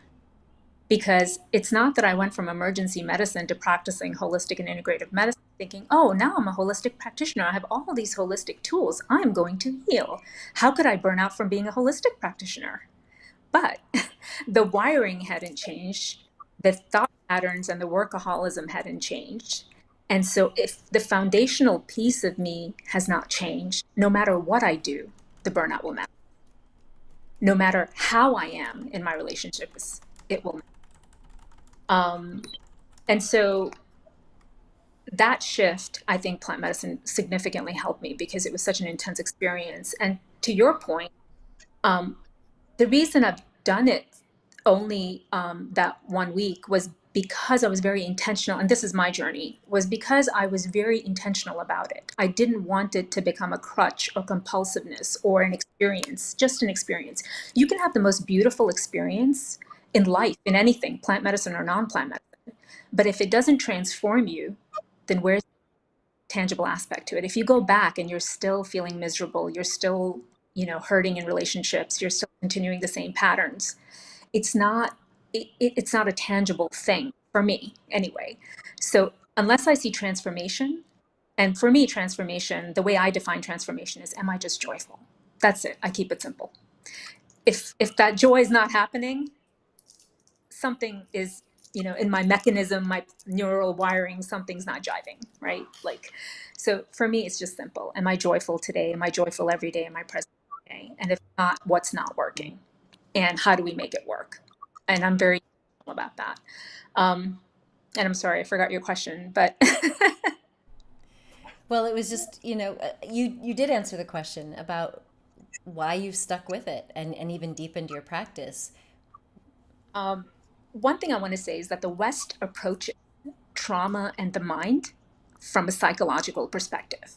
because it's not that I went from emergency medicine to practicing holistic and integrative medicine thinking, oh, now I'm a holistic practitioner. I have all these holistic tools. I'm going to heal. How could I burn out from being a holistic practitioner? But the wiring hadn't changed, the thought patterns and the workaholism hadn't changed. And so, if the foundational piece of me has not changed, no matter what I do, the burnout will matter. No matter how I am in my relationships, it will matter. Um, and so that shift, I think plant medicine significantly helped me because it was such an intense experience. And to your point, um, the reason I've done it only that 1 week was because I was very intentional, and this is my journey, was because I was very intentional about it. I didn't want it to become a crutch or compulsiveness or an experience, just an experience. You can have the most beautiful experience in life, in anything, plant medicine or non-plant medicine. But if it doesn't transform you, then where's the tangible aspect to it? If you go back and you're still feeling miserable, you're still, hurting in relationships, you're still continuing the same patterns, it's not it's not a tangible thing for me anyway. So unless I see transformation, and for me transformation, the way I define transformation is, am I just joyful? That's it. I keep it simple. If that joy is not happening, something is, in my mechanism, my neural wiring, something's not jiving, right? Like, so for me it's just simple. Am I joyful today? Am I joyful every day? Am I present every day? And if not, what's not working, and how do we make it work? And I'm very intentional about that. And I'm sorry, I forgot your question, but Well, it was just, you did answer the question about why you've stuck with it and even deepened your practice. one thing I want to say is that the West approaches trauma and the mind from a psychological perspective,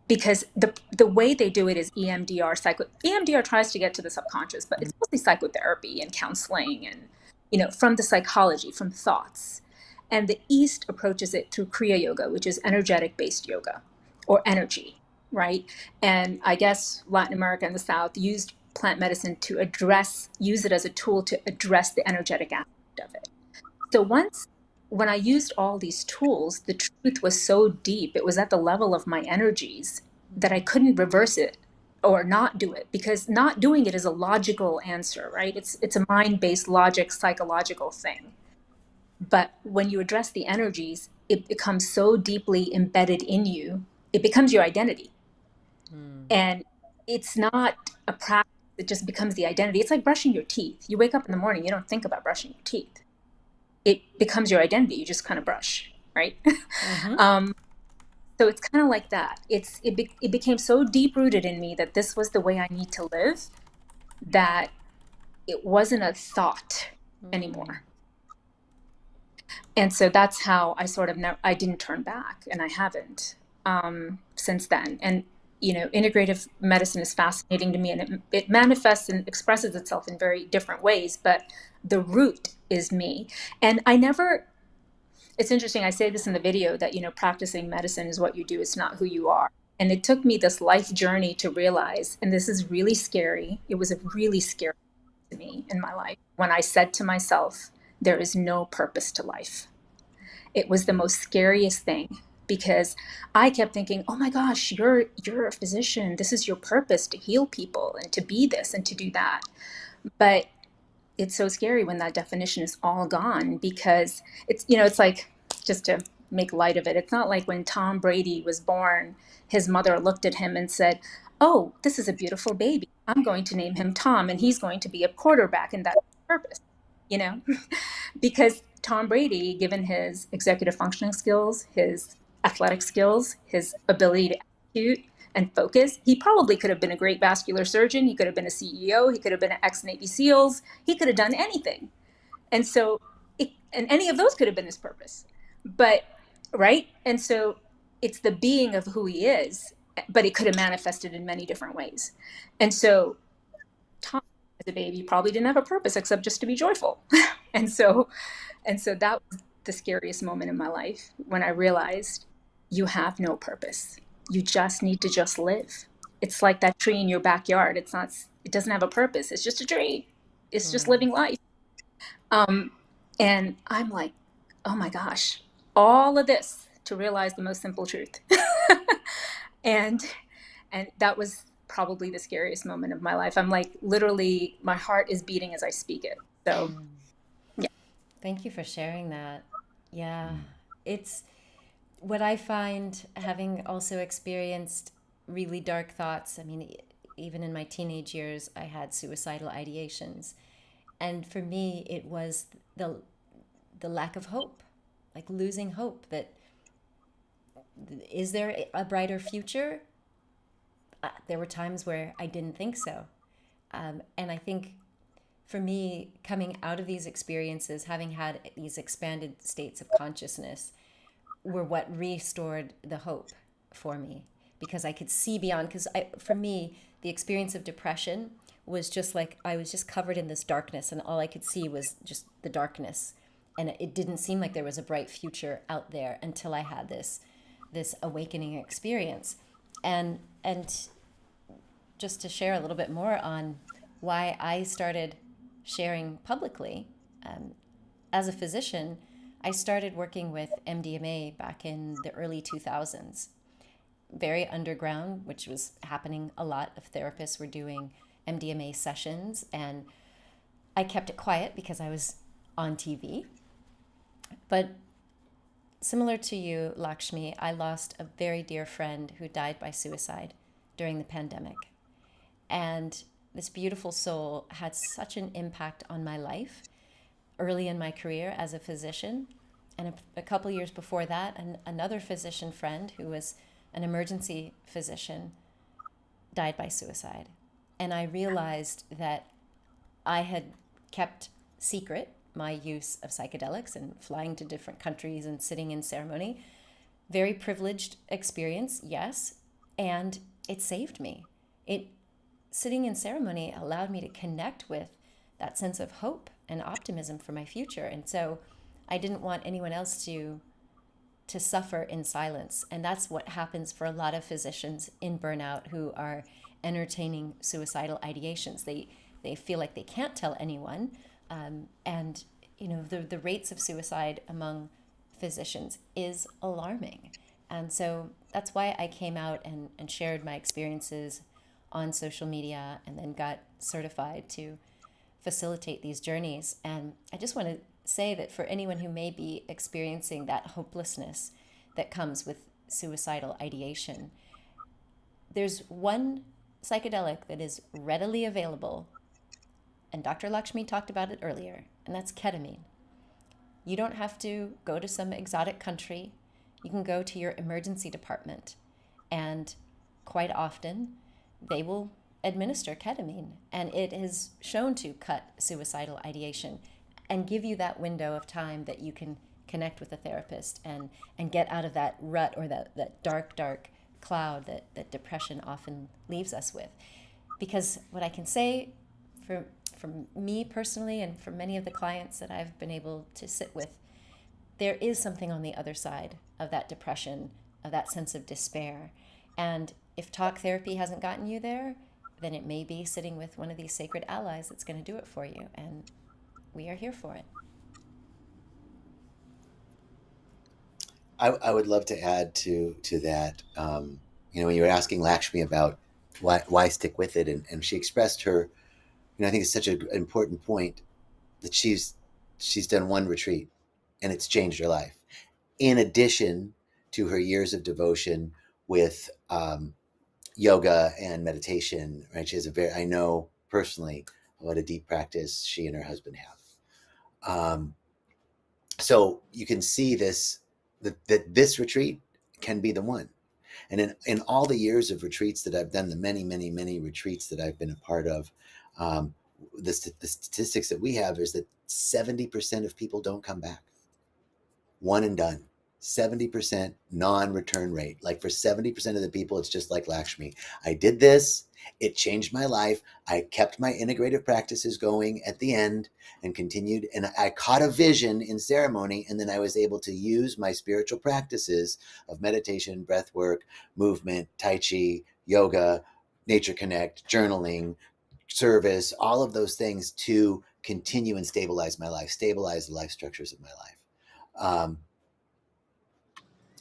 because the way they do it is EMDR tries to get to the subconscious, but it's mostly psychotherapy and counseling and, from the psychology, from thoughts. And the East approaches it through Kriya Yoga, which is energetic based yoga or energy, right? And I guess Latin America and the South used plant medicine to use it as a tool to address the energetic aspect of it. So when I used all these tools, the truth was so deep, it was at the level of my energies, that I couldn't reverse it or not do it, because not doing it is a logical answer, right? It's a mind-based logic, psychological thing. But when you address the energies, it becomes so deeply embedded in you, it becomes your identity. And it's not a practice, it just becomes the identity. It's like brushing your teeth. You wake up in the morning, you don't think about brushing your teeth. It becomes your identity. You just kind of brush, right? um, so it's kind of like that. It became so deep rooted in me that this was the way I need to live, that it wasn't a thought anymore. And so that's how I sort of I didn't turn back, and I haven't since then. And integrative medicine is fascinating to me, and it manifests and expresses itself in very different ways. But the root is me, and I never. It's interesting. I say this in the video that practicing medicine is what you do. It's not who you are. And it took me this life journey to realize, and this is really scary. It was a really scary to me in my life when I said to myself, there is no purpose to life. It was the most scariest thing, because I kept thinking, oh my gosh, you're a physician. This is your purpose, to heal people and to be this and to do that. But it's so scary when that definition is all gone, because it's like, just to make light of it, it's not like when Tom Brady was born, his mother looked at him and said, oh, this is a beautiful baby. I'm going to name him Tom, and he's going to be a quarterback, and that's the purpose, because Tom Brady, given his executive functioning skills, his athletic skills, his ability to execute and focus, he probably could have been a great vascular surgeon. He could have been a CEO. He could have been an ex-Navy SEALs. He could have done anything. And so, and any of those could have been his purpose. But, right? And so it's the being of who he is, but it could have manifested in many different ways. And so Tom, as a baby, probably didn't have a purpose except just to be joyful. and so that was the scariest moment in my life, when I realized you have no purpose. You just need to just live. It's like that tree in your backyard. It doesn't have a purpose. It's just a tree. It's just living life. And I'm like, oh my gosh, all of this to realize the most simple truth. and that was probably the scariest moment of my life. I'm like, literally, my heart is beating as I speak it. So yeah. Thank you for sharing that. Yeah. It's what I find, having also experienced really dark thoughts. I mean, even in my teenage years, I had suicidal ideations. And for me, it was the lack of hope, like losing hope that, is there a brighter future? There were times where I didn't think so. And I think for me, coming out of these experiences, having had these expanded states of consciousness, were what restored the hope for me, because I could see beyond. Because for me, the experience of depression was just like I was just covered in this darkness, and all I could see was just the darkness, and it didn't seem like there was a bright future out there until I had this awakening experience. And just to share a little bit more on why I started sharing publicly, as a physician, I started working with MDMA back in the early 2000s. Very underground, which was happening a lot. Of therapists were doing MDMA sessions, and I kept it quiet because I was on TV. But similar to you, Lakshmi, I lost a very dear friend who died by suicide during the pandemic. And this beautiful soul had such an impact on my life early in my career as a physician. And a couple years before that, another physician friend who was an emergency physician died by suicide. And I realized that I had kept secret my use of psychedelics and flying to different countries and sitting in ceremony. Very privileged experience, yes, and it saved me. It Sitting in ceremony allowed me to connect with that sense of hope and optimism for my future. And so I didn't want anyone else to suffer in silence. And that's what happens for a lot of physicians in burnout who are entertaining suicidal ideations. They feel like they can't tell anyone. And the rates of suicide among physicians is alarming. And so that's why I came out and shared my experiences on social media, and then got certified to facilitate these journeys. And I just want to say that for anyone who may be experiencing that hopelessness that comes with suicidal ideation, there's one psychedelic that is readily available, and Dr. Lakshmi talked about it earlier, and that's ketamine. You don't have to go to some exotic country. You can go to your emergency department, and quite often they will administer ketamine, and it is shown to cut suicidal ideation and give you that window of time that you can connect with a therapist and get out of that rut, or that dark cloud that depression often leaves us with. Because what I can say for me personally, and for many of the clients that I've been able to sit with, there is something on the other side of that depression, of that sense of despair. And if talk therapy hasn't gotten you there, then it may be sitting with one of these sacred allies that's going to do it for you. And we are here for it. I would love to add to that. When you were asking Lakshmi about why stick with it, and she expressed her, I think it's such an important point that she's done one retreat, and it's changed her life. In addition to her years of devotion with yoga and meditation, right? She has I know personally what a deep practice she and her husband have. So you can see that this retreat can be the one. And in all the years of retreats that I've done, the many retreats that I've been a part of, the statistics that we have is that 70% of people don't come back. One and done. 70% non-return rate. Like for 70% of the people, it's just like Lakshmi. I did this. It changed my life. I kept my integrative practices going at the end and continued. And I caught a vision in ceremony. And then I was able to use my spiritual practices of meditation, breath work, movement, Tai Chi, yoga, nature connect, journaling, service, all of those things to continue and stabilize my life, stabilize the life structures of my life.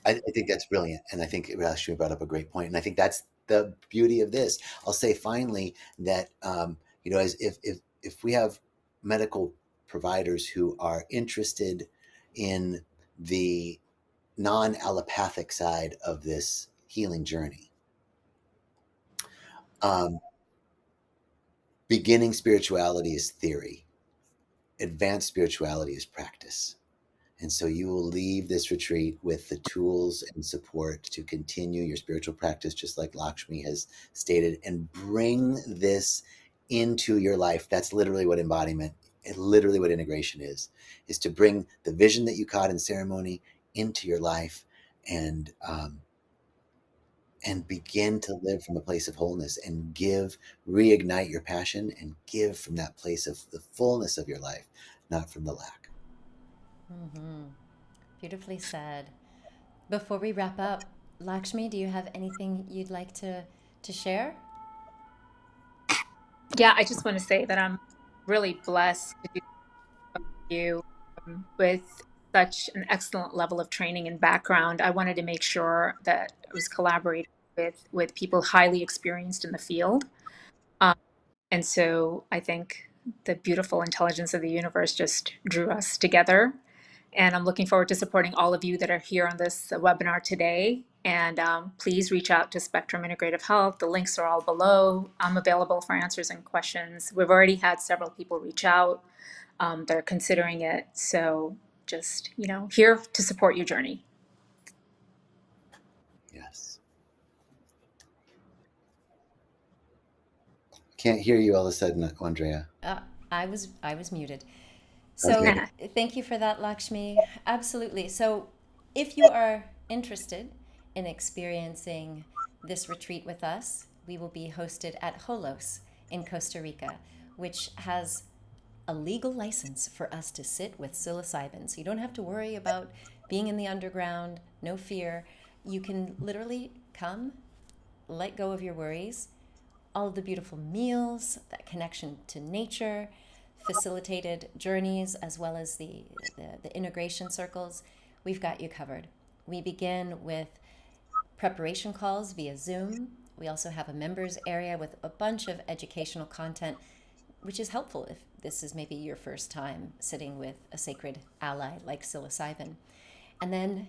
I think that's brilliant. And I think Rashmi brought up a great point. And I think that's the beauty of this. I'll say finally that, as if we have medical providers who are interested in the non-allopathic side of this healing journey, beginning spirituality is theory, advanced spirituality is practice. And so you will leave this retreat with the tools and support to continue your spiritual practice, just like Lakshmi has stated, and bring this into your life. That's literally what embodiment, literally what integration is to bring the vision that you caught in ceremony into your life, and begin to live from a place of wholeness, and reignite your passion, and give from that place of the fullness of your life, not from the lack. Mm-hmm. Beautifully said. Before we wrap up, Lakshmi, do you have anything you'd like to share? Yeah, I just want to say that I'm really blessed to do you with such an excellent level of training and background. I wanted to make sure that I was collaborating with people highly experienced in the field. Um, and so I think the beautiful intelligence of the universe just drew us together. And I'm looking forward to supporting all of you that are here on this webinar today. And please reach out to Spectrum Integrative Health. The links are all below. I'm available for answers and questions. We've already had several people reach out that are considering it. So just, here to support your journey. Yes. Can't hear you all of a sudden, Andrea. Uh, I was muted. Okay. So thank you for that, Lakshmi. Absolutely. So if you are interested in experiencing this retreat with us, we will be hosted at Holos in Costa Rica, which has a legal license for us to sit with psilocybin. So you don't have to worry about being in the underground, no fear. You can literally come, let go of your worries, all of the beautiful meals, that connection to nature, facilitated journeys, as well as the integration circles. We've got you covered. We begin with preparation calls via Zoom. We also have a members area with a bunch of educational content, which is helpful if this is maybe your first time sitting with a sacred ally like psilocybin. And then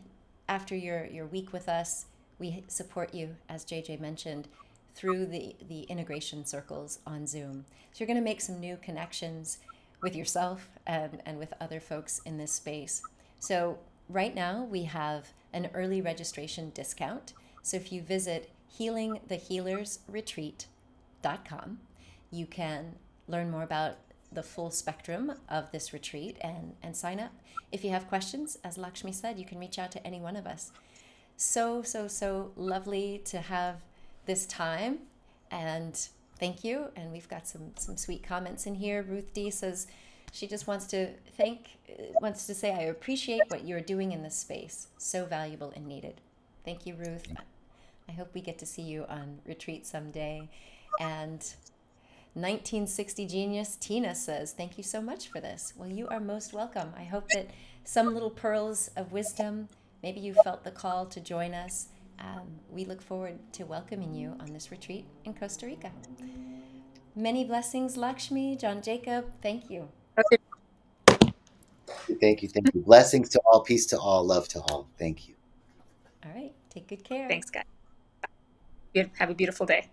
after your week with us, we support you, as JJ mentioned, through the integration circles on Zoom. So you're going to make some new connections with yourself and with other folks in this space. So right now we have an early registration discount. So if you visit healingthehealersretreat.com, you can learn more about the full spectrum of this retreat and sign up. If you have questions, as Lakshmi said, you can reach out to any one of us. So lovely to have this time, and thank you. And we've got some sweet comments in here. Ruth D says she just wants to say, I appreciate what you're doing in this space. So valuable and needed. Thank you, Ruth. I hope we get to see you on retreat someday. And 1960 Genius Tina says, thank you so much for this. Well, you are most welcome. I hope that some little pearls of wisdom, maybe you felt the call to join us. We look forward to welcoming you on this retreat in Costa Rica. Many blessings, Lakshmi, John Jacob. Thank you. Thank you. Thank you. Blessings to all, peace to all, love to all. Thank you. All right. Take good care. Thanks, guys. Have a beautiful day.